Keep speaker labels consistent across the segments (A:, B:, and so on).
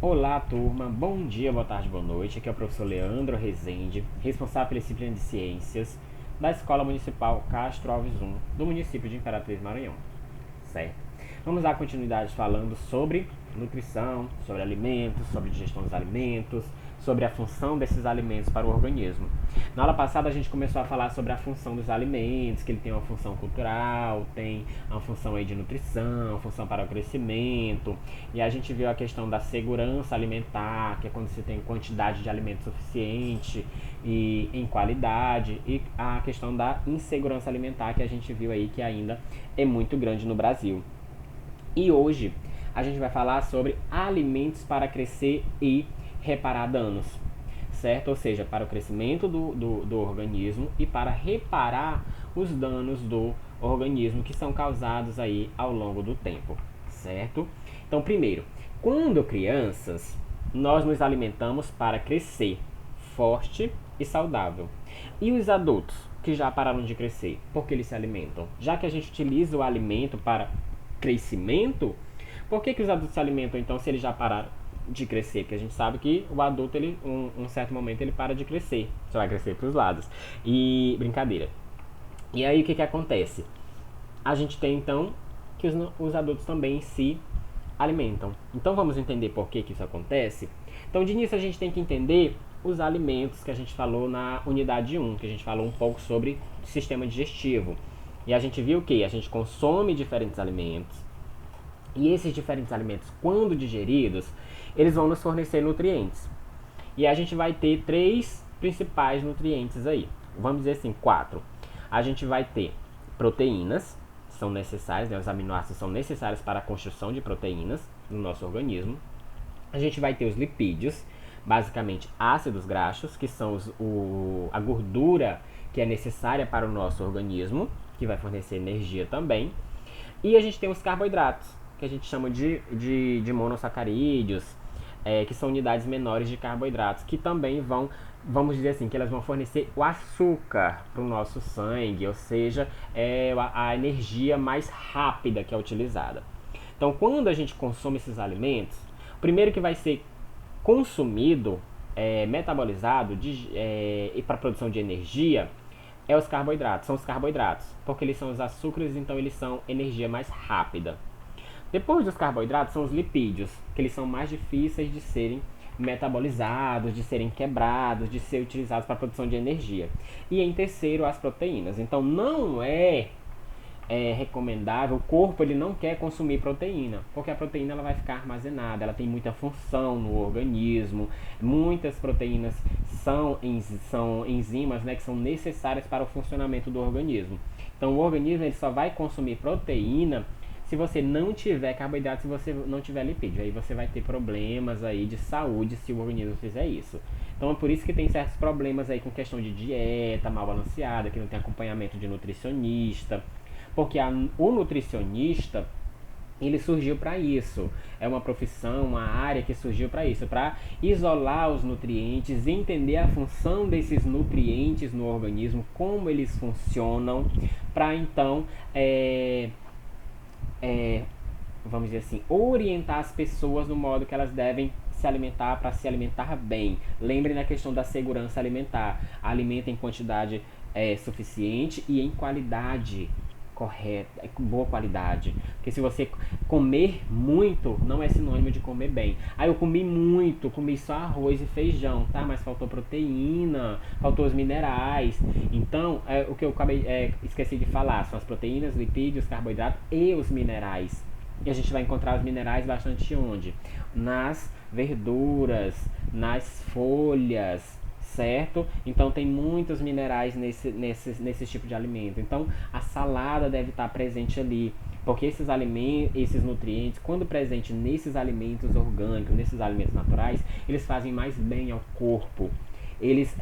A: Olá, turma. Bom dia, boa tarde, boa noite. Aqui é o professor Leandro Rezende, responsável pela disciplina de Ciências da Escola Municipal Castro Alves I, do município de Imperatriz Maranhão. Certo? Vamos dar continuidade falando sobre nutrição, sobre alimentos, sobre digestão dos alimentos, sobre a função desses alimentos para o organismo. Na aula passada a gente começou a falar sobre a função dos alimentos, que ele tem uma função cultural, tem uma função aí de nutrição, uma função para o crescimento, e a gente viu a questão da segurança alimentar, que é quando você tem quantidade de alimento suficiente e em qualidade, e a questão da insegurança alimentar, que a gente viu aí que ainda é muito grande no Brasil. E hoje a gente vai falar sobre alimentos para crescer e reparar danos, certo? Ou seja, para o crescimento do organismo e para reparar os danos do organismo que são causados aí ao longo do tempo, certo? Então, primeiro, quando crianças, nós nos alimentamos para crescer forte e saudável. E os adultos que já pararam de crescer, por que eles se alimentam? Já que a gente utiliza o alimento para crescimento, por que os adultos se alimentam então se eles já pararam de crescer? Porque a gente sabe que o adulto, um certo momento, ele para de crescer. Só vai crescer para os lados. E brincadeira. E aí o que acontece? A gente tem então que os adultos também se alimentam. Então vamos entender por que isso acontece? Então de início a gente tem que entender os alimentos que a gente falou na unidade 1, que a gente falou um pouco sobre sistema digestivo. E a gente viu que a gente consome diferentes alimentos, e esses diferentes alimentos, quando digeridos, eles vão nos fornecer nutrientes. E a gente vai ter três principais nutrientes aí. Vamos dizer assim, quatro. A gente vai ter proteínas, são necessárias, né? Os aminoácidos são necessários para a construção de proteínas no nosso organismo. A gente vai ter os lipídios, basicamente ácidos graxos, que são a gordura que é necessária para o nosso organismo, que vai fornecer energia também. E a gente tem os carboidratos, que a gente chama de monossacarídeos, que são unidades menores de carboidratos, que também vamos dizer assim, que elas vão fornecer o açúcar para o nosso sangue, ou seja, a energia mais rápida que é utilizada. Então, quando a gente consome esses alimentos, o primeiro que vai ser consumido, metabolizado e para a produção de energia os carboidratos, são os carboidratos, porque eles são os açúcares, então eles são energia mais rápida. Depois dos carboidratos são os lipídios, que eles são mais difíceis de serem metabolizados, de serem quebrados, de ser utilizados para a produção de energia. E em terceiro, as proteínas. Então não é recomendável, o corpo ele não quer consumir proteína, porque a proteína ela vai ficar armazenada, ela tem muita função no organismo, muitas proteínas são enzimas, né, que são necessárias para o funcionamento do organismo. Então o organismo ele só vai consumir proteína se você não tiver carboidrato, se você não tiver lipídio, aí você vai ter problemas aí de saúde se o organismo fizer isso. Então é por isso que tem certos problemas aí com questão de dieta mal balanceada, que não tem acompanhamento de nutricionista, porque o nutricionista ele surgiu para isso. É uma profissão, uma área que surgiu para isso, para isolar os nutrientes, entender a função desses nutrientes no organismo, como eles funcionam, para então vamos dizer assim, orientar as pessoas no modo que elas devem se alimentar para se alimentar bem. Lembrem da questão da segurança alimentar. Alimenta em quantidade suficiente e em qualidade correta, boa qualidade. Porque se você comer muito, não é sinônimo de comer bem. Ah, eu comi muito, comi só arroz e feijão, tá? Mas faltou proteína, faltou os minerais. Então, o que eu esqueci de falar são as proteínas, lipídios, carboidratos e os minerais. E a gente vai encontrar os minerais bastante onde? Nas verduras, nas folhas, certo? Então tem muitos minerais nesse tipo de alimento. Então a salada deve estar presente ali, porque esses alimentos, esses nutrientes, quando presente nesses alimentos orgânicos, nesses alimentos naturais, eles fazem mais bem ao corpo. Eles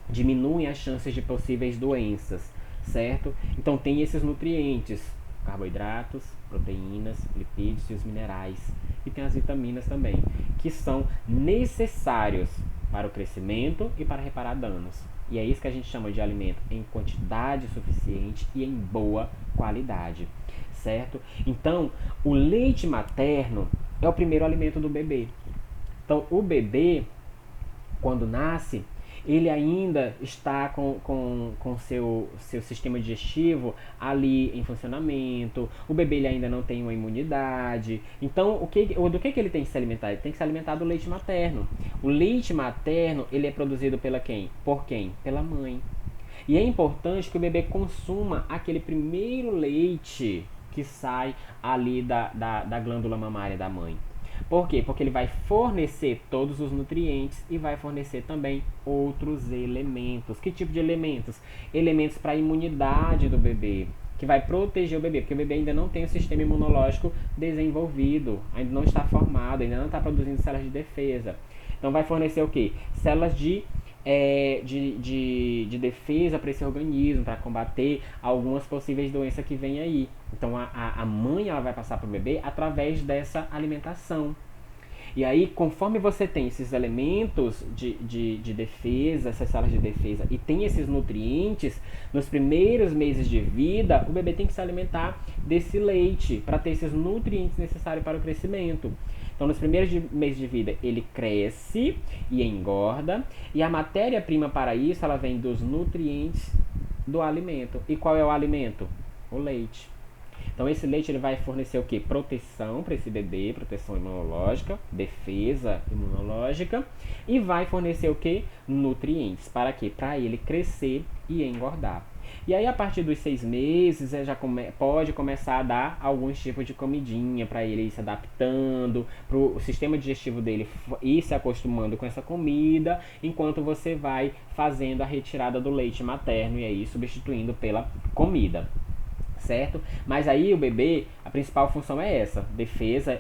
A: diminuem as chances de possíveis doenças, certo? Então tem esses nutrientes, carboidratos, proteínas, lipídios e os minerais. E tem as vitaminas também, que são necessários para o crescimento e para reparar danos. E é isso que a gente chama de alimento em quantidade suficiente e em boa qualidade, certo? Então, o leite materno é o primeiro alimento do bebê. Então, o bebê, quando nasce, ele ainda está com seu sistema digestivo ali em funcionamento. O bebê ele ainda não tem uma imunidade. Então, do que ele tem que se alimentar? Ele tem que se alimentar do leite materno. O leite materno ele é produzido pela quem? Por quem? Pela mãe. E é importante que o bebê consuma aquele primeiro leite que sai ali da glândula mamária da mãe. Por quê? Porque ele vai fornecer todos os nutrientes e vai fornecer também outros elementos. Que tipo de elementos? Elementos para a imunidade do bebê, que vai proteger o bebê, porque o bebê ainda não tem o sistema imunológico desenvolvido, ainda não está formado, ainda não está produzindo células de defesa. Então vai fornecer o quê? Células de defesa para esse organismo, para combater algumas possíveis doenças que vem aí. Então a mãe ela vai passar para o bebê através dessa alimentação. E aí, conforme você tem esses elementos de defesa, essas células de defesa, e tem esses nutrientes, nos primeiros meses de vida, o bebê tem que se alimentar desse leite para ter esses nutrientes necessários para o crescimento. Então, nos primeiros meses de vida, ele cresce e engorda, e a matéria-prima para isso, ela vem dos nutrientes do alimento. E qual é o alimento? O leite. Então esse leite ele vai fornecer o que? Proteção para esse bebê, proteção imunológica, defesa imunológica, e vai fornecer o que? Nutrientes. Para quê? Para ele crescer e engordar. E aí a partir dos 6 meses já pode começar a dar alguns tipos de comidinha para ele ir se adaptando, para o sistema digestivo dele ir se acostumando com essa comida, enquanto você vai fazendo a retirada do leite materno e aí substituindo pela comida. Certo? Mas aí o bebê, a principal função é essa, defesa,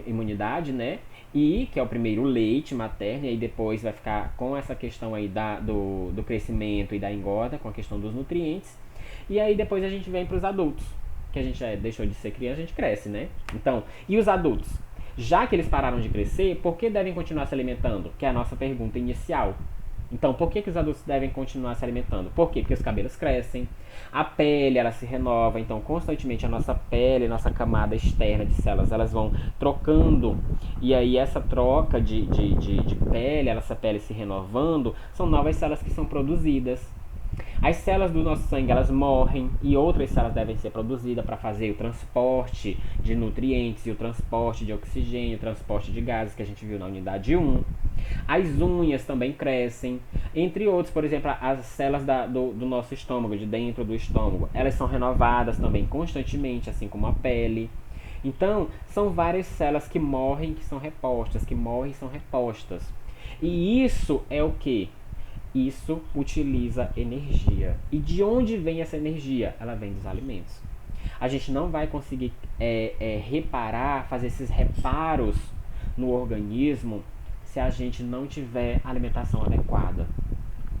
A: imunidade, né? E, que é o primeiro leite materno, e aí depois vai ficar com essa questão aí do crescimento e da engorda, com a questão dos nutrientes. E aí depois a gente vem para os adultos, que a gente já deixou de ser criança, a gente cresce, né? Então, e os adultos? Já que eles pararam de crescer, por que devem continuar se alimentando? Que é a nossa pergunta inicial. Então, por que os adultos devem continuar se alimentando? Por quê? Porque os cabelos crescem, a pele ela se renova, então constantemente a nossa pele, nossa camada externa de células, elas vão trocando, e aí essa troca de pele, essa pele se renovando, são novas células que são produzidas. As células do nosso sangue elas morrem e outras células devem ser produzidas para fazer o transporte de nutrientes e o transporte de oxigênio, o transporte de gases que a gente viu na unidade 1. As unhas também crescem, entre outros, por exemplo, as células do nosso estômago, de dentro do estômago, elas são renovadas também constantemente, assim como a pele. Então, são várias células que morrem, que são repostas, que morrem e são repostas. E isso é o que? Isso utiliza energia. E de onde vem essa energia? Ela vem dos alimentos. A gente não vai conseguir reparar, fazer esses reparos no organismo se a gente não tiver alimentação adequada.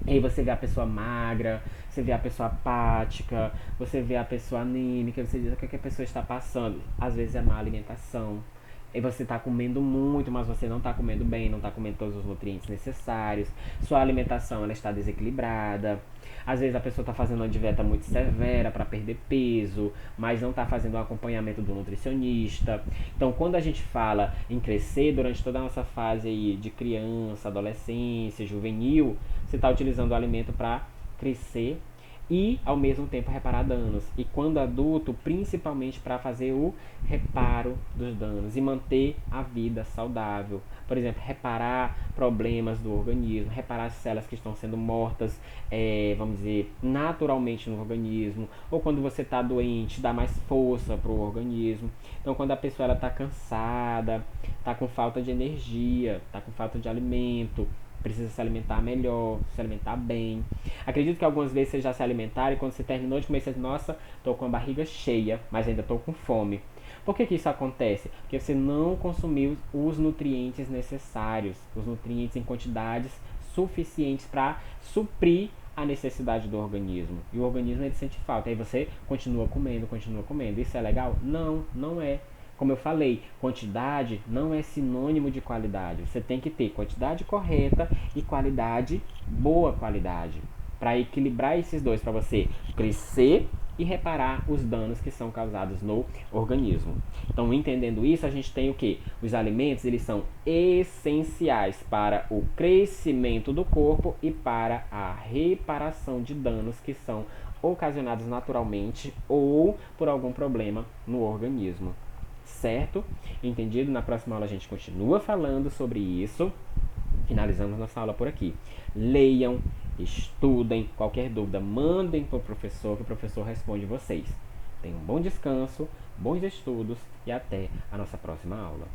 A: E aí você vê a pessoa magra, você vê a pessoa apática, você vê a pessoa anêmica, você diz o que a pessoa está passando. Às vezes é má alimentação. E você está comendo muito, mas você não está comendo bem, não está comendo todos os nutrientes necessários. Sua alimentação ela está desequilibrada. Às vezes a pessoa está fazendo uma dieta muito severa para perder peso, mas não está fazendo um acompanhamento do nutricionista. Então, quando a gente fala em crescer durante toda a nossa fase aí de criança, adolescência, juvenil, você está utilizando o alimento para crescer e ao mesmo tempo reparar danos. E quando adulto, principalmente para fazer o reparo dos danos e manter a vida saudável. Por exemplo, reparar problemas do organismo, reparar as células que estão sendo mortas, vamos dizer, naturalmente no organismo, ou quando você está doente, dar mais força para o organismo. Então, quando a pessoa está cansada, está com falta de energia, está com falta de alimento, precisa se alimentar melhor, se alimentar bem. Acredito que algumas vezes vocês já se alimentaram e quando você terminou de comer, você diz, nossa, estou com a barriga cheia, mas ainda estou com fome. Por que isso acontece? Porque você não consumiu os nutrientes necessários, os nutrientes em quantidades suficientes para suprir a necessidade do organismo. E o organismo ele sente falta. Aí você continua comendo, continua comendo. Isso é legal? Não, não é. Como eu falei, quantidade não é sinônimo de qualidade. Você tem que ter quantidade correta e qualidade, boa qualidade. Para equilibrar esses dois, para você crescer e reparar os danos que são causados no organismo. Então, entendendo isso, a gente tem o que? Os alimentos, eles são essenciais para o crescimento do corpo e para a reparação de danos que são ocasionados naturalmente ou por algum problema no organismo. Certo? Entendido? Na próxima aula a gente continua falando sobre isso. Finalizamos nossa aula por aqui. Leiam, estudem, qualquer dúvida, mandem para o professor, que o professor responde vocês. Tenham um bom descanso, bons estudos e até a nossa próxima aula.